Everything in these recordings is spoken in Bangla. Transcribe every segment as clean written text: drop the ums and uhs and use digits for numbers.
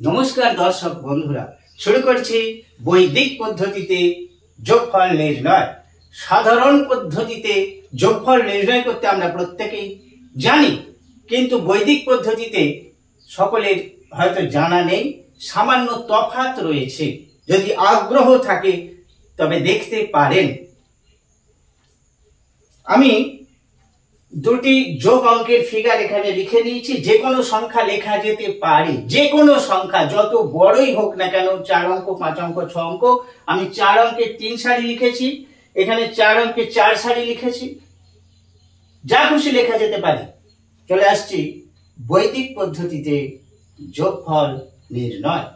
নমস্কার দর্শক বন্ধুরা, শুরু করছি বৈদিক পদ্ধতিতে যোগফল নির্ণয়। সাধারণ পদ্ধতিতে যোগফল নির্ণয় করতে আমরা প্রত্যেকেই জানি, কিন্তু বৈদিক পদ্ধতিতে সকলের হয়তো জানা নেই, সামান্য তফাৎ রয়েছে। যদি আগ্রহ থাকে তবে দেখতে পারেন। আমি দুটি যোগ অঙ্কের ফিগার এখানে লিখে নিয়েছি। যে কোনো সংখ্যা লেখা যেতে পারে, যে কোনো সংখ্যা যত বড়ই হোক না কেন, 4 অঙ্ক 5 অঙ্ক 6 অঙ্ক। আমি 4 অঙ্কের 3 সারি লিখেছি, এখানে 4 অঙ্কের 4 সারি লিখেছি, যা খুশি লেখা যেতে পারে। চলে আসছি বৈদিক পদ্ধতিতে যোগফল নির্ণয়।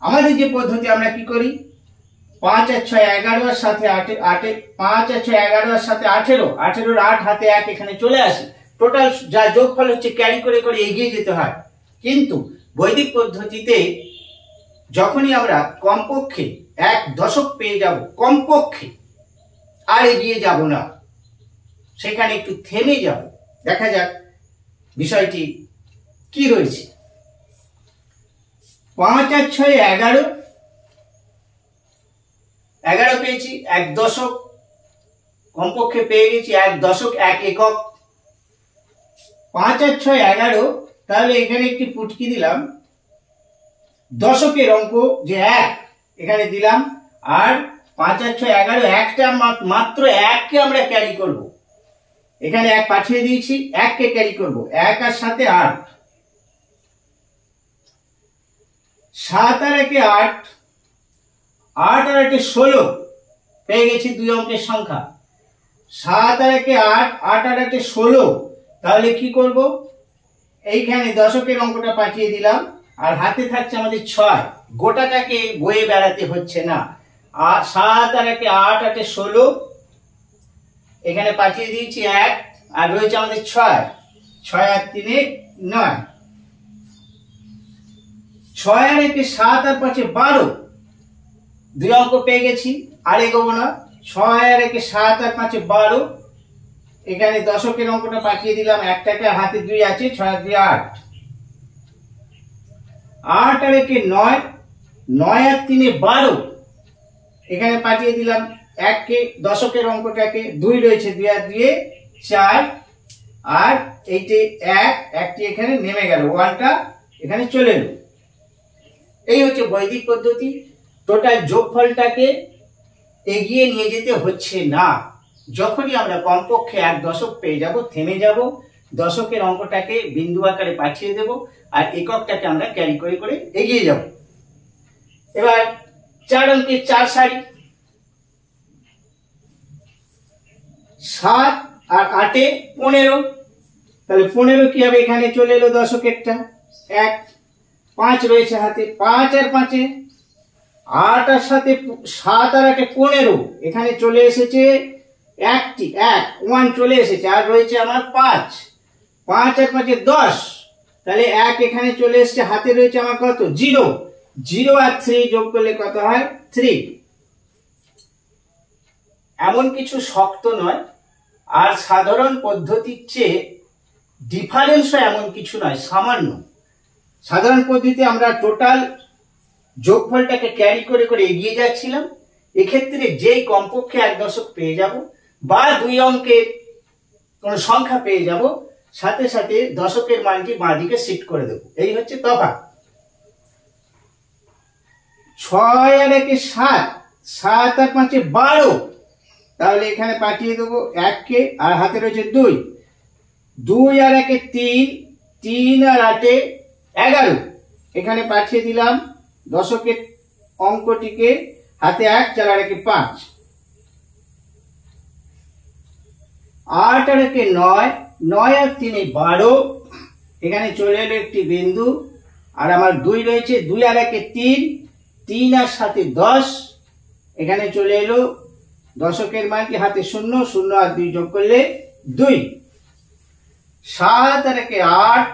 আমাদের যে পদ্ধতি, আমরা কি করি, 5 আর 6 11 আর সাথে 8 5 আর 6 11 আর সাথে 18, 18 8 হাতে 1 এখানে চলে আসে। টোটাল যা যোগফল হচ্ছে ক্যারি করে করে এগিয়ে যেতে হয়। কিন্তু বৈদিক পদ্ধতিতে যখনই আমরা কমপক্ষে 1 দশক পেয়ে যাব, কমপক্ষে আর এগিয়ে যাব না, সেখানে একটু থেমে যাব। দেখা যাক বিষয়টি কি রয়েছে। 5 আর 6 11, 11 পেয়েছি, 1 দশক কমপক্ষে পেয়ে গেছি, 1 দশক 1 একক। 5 আর 6 11, তাহলে এখানে একটি পুটকি দিলাম, দশকের অঙ্ক যে 1 এখানে দিলাম, আর 5 আর 6 11, একটা মাত্র 1 কে আমরা ক্যারি করব। এখানে 1 পাঠিয়ে দিয়েছি, 1 কে ক্যারি করব। 1 আর সাথে 8, 7 আর 1 8, 8 আর 1 16 পেয়ে গেছি 2 অঙ্কের সংখ্যা। 7 আর 1 8, 8 আর 1 16। তাহলে কি করব, এইখানে দশকের অঙ্কটা পাঠিয়ে দিলাম, আর হাতে থাকছে আমাদের 6। গোটাটাকে বয়ে বেড়াতে হচ্ছে না। আর 7 আর 1 8, 8 16, এখানে পাঠিয়ে দিয়েছি 1, আর রয়েছে আমাদের 6। 6 আর 3 9, 6 আর 1 7 আর 5 12, 2 অঙ্ক পেয়ে গেছি, আর এগোবো না। 6 আর 1 7 আর 5 12, এখানে দশকের অঙ্কটা পাঠিয়ে দিলাম, একটাকে হাতে 2 আছে, 6 আর 2 8, 8 আর 1 9, 9 আর 3 12, এখানে পাঠিয়ে দিলাম 1 কে, দশকের অঙ্কটাকে, 2 রয়েছে, 2 আর 2 4, আর এইটি 1, একটি এখানে নেমে গেল, 1টা এখানে চলে এলো। এই হচ্ছে বৈদিক পদ্ধতি। টোটাল যোগফলটাকে এগিয়ে নিয়ে যেতে হচ্ছে না। যখনই আমরা কমপক্ষে 1 দশক পেয়ে যাব, থেমে যাব, দশকের অঙ্কটাকে বিন্দু আকারে পাঠিয়ে দেব, আর এককটাকে আমরা ক্যারি করে করে এগিয়ে যাব। এবার 4 অঙ্কের 4 সারি, 7 আর 8 15, তাহলে 15 কি হবে, এখানে চলে এলো দশকেরটা 1, 5 রয়েছে হাতে, 5 আর 5 8 আর সাথে 7 আর 8 15, এখানে চলে এসেছে 1 চলে এসেছে, আর রয়েছে আমার 5। 5 আর 5 10, তাহলে 1 এখানে চলে এসেছে, হাতে রয়েছে আমার কত, 0। 0 আর 3 যোগ করলে কত হয়, 3। এমন কিছু শক্ত নয়, আর সাধারণ পদ্ধতির চেয়ে ডিফারেন্স এমন কিছু নয়, সামান্য। সাধারণ পদ্ধতিতে আমরা টোটাল যোগফলটাকে ক্যারি করে করে এগিয়ে যাচ্ছিলাম। এক্ষেত্রে যেই কমপক্ষে 1 দশক পেয়ে যাব, বা 2 অঙ্কের কোন সংখ্যা পেয়ে যাব, সাথে সাথে দশকের মানটি বাঁদিকে শিফট করে দেব। এই হচ্ছে তফাৎ। 6 আর 1 7, 7 আর 5 12, তাহলে এখানে পাঠিয়ে দেবো 1 কে, আর হাতে রয়েছে 2। 2 আর 1 3, 3 আর 8 11, এখানে পাঠিয়ে দিলাম দশকের অঙ্কটিকে, হাতে 1, 4 আর 1 5। 8 আর 1 9, 9 আর 3 12, এখানে চলে এলো একটি বিন্দু, আর আমার 2 রয়েছে, 2 আর 1 3, 3 আর সাথে 10, এখানে চলে এলো দশকের মান কি, হাতে 0, 0 আর 2 যোগ করলে 2। 7 আর 1 8,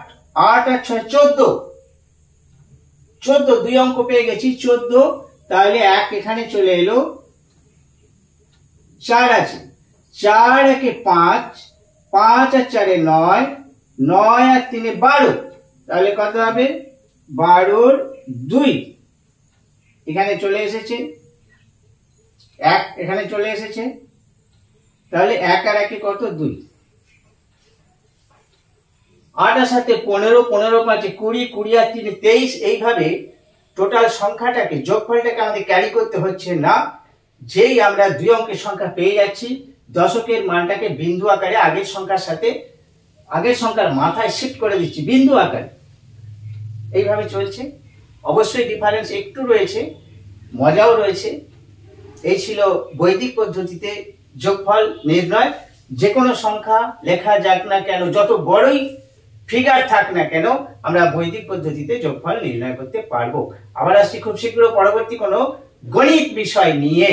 8 আর 6 14, 14, 2 অঙ্ক পেয়ে গেছি, 14, তাহলে 1 এখানে চলে এলো, 4 আছে, 4 1 5, 5 আর 4 9, 9 আর 3 12, তাহলে কত হবে, 12 2 এখানে চলে এসেছে, 1 এখানে চলে এসেছে, তাহলে 1 আর 1 কত 2, 8 আর 7 15, 15 5 20, 20 আর 3 23। এইভাবে টোটাল সংখ্যাটাকে যোগফলটাকে আমাদের ক্যারি করতে হচ্ছে না, যেই আমরা 2 অঙ্কের সংখ্যা পেয়ে যাচ্ছি দশকের মানটাকে বিন্দু আকারে আগের সংখ্যার সাথে আগের সংখ্যার মাথায় শিফট করে দিচ্ছি বিন্দু আকারে। এইভাবে চলছে। অবশ্যই ডিফারেন্স একটু রয়েছে, মজাও রয়েছে। এই ছিল বৈদিক পদ্ধতিতে যোগফল নির্ণয়। যে কোনো সংখ্যা লেখা যাক না কেন, যত বড়ই ফিগার থাক না কেন, আমরা বৈদিক পদ্ধতিতে যোগফল নির্ণয় করতে পারবো। আবার আসছি খুব শীঘ্র পরবর্তী কোনো গণিত বিষয় নিয়ে।